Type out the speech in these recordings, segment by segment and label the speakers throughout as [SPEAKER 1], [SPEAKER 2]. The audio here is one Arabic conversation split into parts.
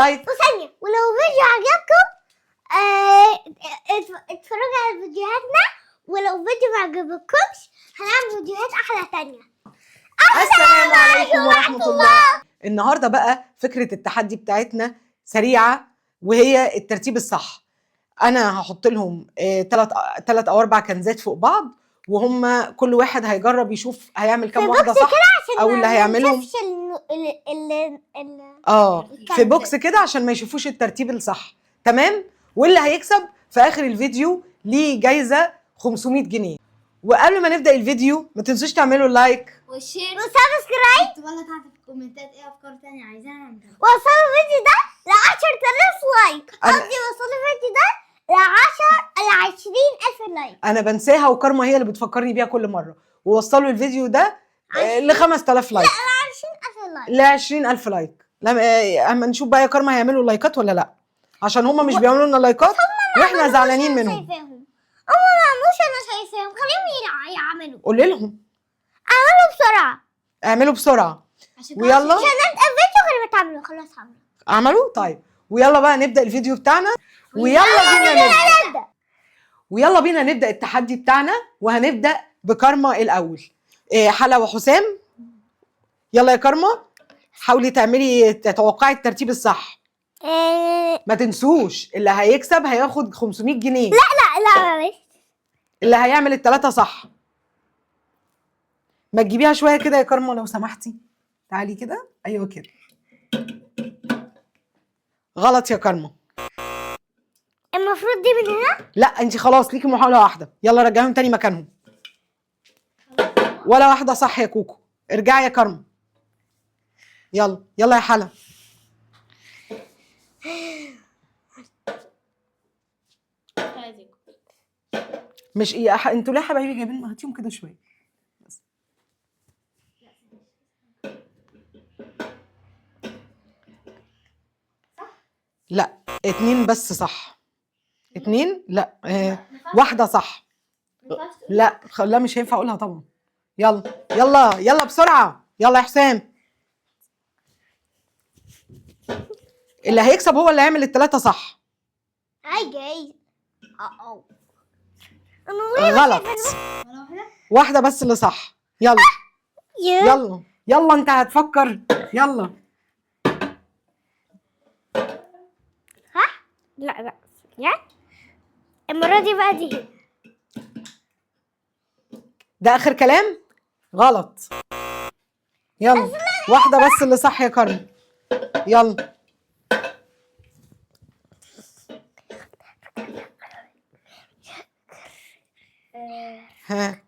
[SPEAKER 1] لايك
[SPEAKER 2] وثانية، ولو فيديو عجبكم اتفرجوا على فيديوهاتنا، ولو فيديو ما عجبكمش هنعمل فيديوهات احلى تانية.
[SPEAKER 1] السلام عليكم ورحمة الله. النهاردة بقى فكرة التحدي بتاعتنا سريعة، وهي الترتيب الصح. أنا هحط لهم 3 أو 4 كنزات فوق بعض، وهم كل واحد هيجرب يشوف هيعمل كام واحدة صح، أو اللي هيعملهم في بوكس كده عشان ما يشوفوش الترتيب الصح. تمام؟ واللي هيكسب في آخر الفيديو ليه جايزة 500 جنيه. وقبل ما نبدأ الفيديو ما تنسوش تعملوا لايك
[SPEAKER 2] والشير وسبسكرايب.
[SPEAKER 3] اكتبوا لنا تحت في الكومنتات ايه افكار تانية عايزانا نعملها.
[SPEAKER 2] وصلوا الفيديو ده ل 10,000 لايك. قصدي وصلوا الفيديو ده ل 20,000 لايك.
[SPEAKER 1] أنا بنساها وكارما هي اللي بتفكرني بيها كل مرة. ووصلوا الفيديو ده ل 5000 لايك.
[SPEAKER 2] لا، ل 20,000 لايك.
[SPEAKER 1] ل 20,000 لايك. اما نشوف بقى يا كارما هيعملوا لايكات ولا لا، عشان هم مش بيعملوا لنا لايكات واحنا زعلانين منهم.
[SPEAKER 2] هم ما عملوش، انا شايفاهم. خليهم يعملوا.
[SPEAKER 1] قولي لهم
[SPEAKER 2] اعملوا بسرعة.
[SPEAKER 1] اعملوا بسرعة ويلا
[SPEAKER 2] عشان نبدأ الفيديو غير ما تعملوا. خلاص
[SPEAKER 1] عملوا. طيب ويلا بقى نبدأ الفيديو بتاعنا. ويلا بينا نبدأ التحدي بتاعنا، وهنبدأ بكارما الأول. حلا وحسام، يلا يا كارما حاولي تعملي تتوقعي الترتيب الصح. ما تنسوش اللي هيكسب هياخد 500 جنيه.
[SPEAKER 2] لا
[SPEAKER 1] اللي هيعمل ال3 صح. ما تجيبيها شويه كده يا كارما لو سمحتي. تعالي كده، ايوه كده. غلط يا كارما.
[SPEAKER 2] المفروض دي من هنا.
[SPEAKER 1] لا انت خلاص ليكي محاوله واحده. يلا رجعيهم تاني مكانهم. ولا واحده صح يا كوكو. ارجعي يا كارما. يلا يلا يا حلا. مش انتوا ليه يا حبايبي جايبين؟ هاتيهم كده شويه بس. لا 2 بس صح. 2 لا واحده صح. لا مش هينفع اقولها طبعا. يلا يلا يلا بسرعه. يلا يا حسام. اللي هيكسب هو اللي هيعمل ال3 صح.
[SPEAKER 2] جاي.
[SPEAKER 1] غلط. واحدة بس اللي صح. يلا يلا يلا انت هتفكر. يلا.
[SPEAKER 2] ها؟ لا يعني المرة دي بقى دي.
[SPEAKER 1] ده آخر كلام. غلط. يلا واحدة بس اللي صح يا كارما. يلا. ها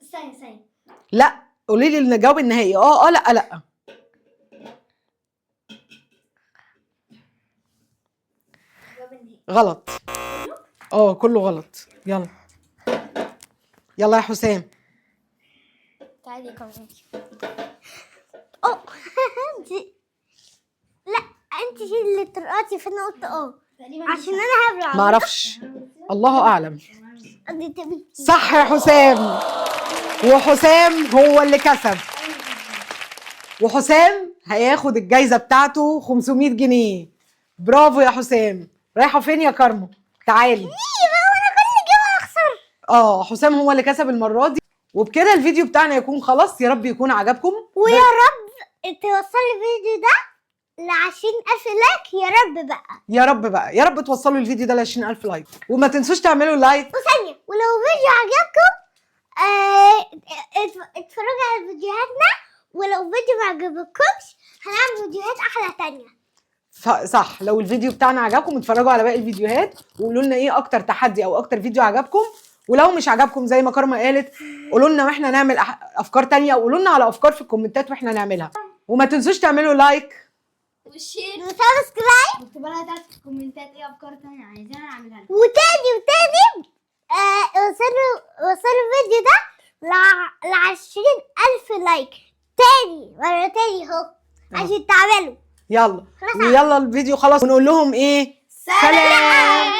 [SPEAKER 3] استني
[SPEAKER 1] لا قولي لي الجواب النهائي. لا غلط. كله غلط. يلا يلا يا حسام.
[SPEAKER 2] تعالي كمان. لا انت اللي ترقصي فانا قلت عشان انا هبلع.
[SPEAKER 1] ما اعرفش، الله اعلم. صح يا حسام. وحسام هو اللي كسب. وحسام هياخد الجايزه بتاعته 500 جنيه. برافو يا حسام. رايحه فين يا كارما؟ تعالي.
[SPEAKER 2] انا كل جيم اخسر.
[SPEAKER 1] حسام هو اللي كسب المره دي. وبكده الفيديو بتاعنا يكون خلاص. يا رب يكون عجبكم،
[SPEAKER 2] ويا رب توصلوا الفيديو ده ل 20,000 لايك. يا رب بقى
[SPEAKER 1] يا رب توصلوا الفيديو ده ل 20,000 لايك. وما تنسوش تعملوا لايك.
[SPEAKER 2] وثانية، ولو فيديو عجبكم اتفرجوا على فيديوهاتنا، ولو فيديو ما عجبكمش هنعمل فيديوهات احلى تانية.
[SPEAKER 1] صح. لو الفيديو بتاعنا عجبكم اتفرجوا على باقي الفيديوهات وقولوا لنا ايه اكتر تحدي او اكتر فيديو عجبكم. ولو مش عجبكم زي ما كارما قالت قولوا لنا واحنا نعمل افكار تانية. وقولوا لنا على افكار في الكومنتات واحنا نعملها. وما تنسوش تعملوا لايك
[SPEAKER 3] والشير
[SPEAKER 2] وسبسكرايب.
[SPEAKER 3] واكتبوا لنا تحت في الكومنتات ايه افكار تانية عايزانا نعملها لكم.
[SPEAKER 2] وتاني وصلوا الفيديو ده ل 20,000 لايك. مرة تاني اهو عشان تعملوا.
[SPEAKER 1] يلا ويلا الفيديو خلاص ونقول لهم ايه؟
[SPEAKER 2] سلام.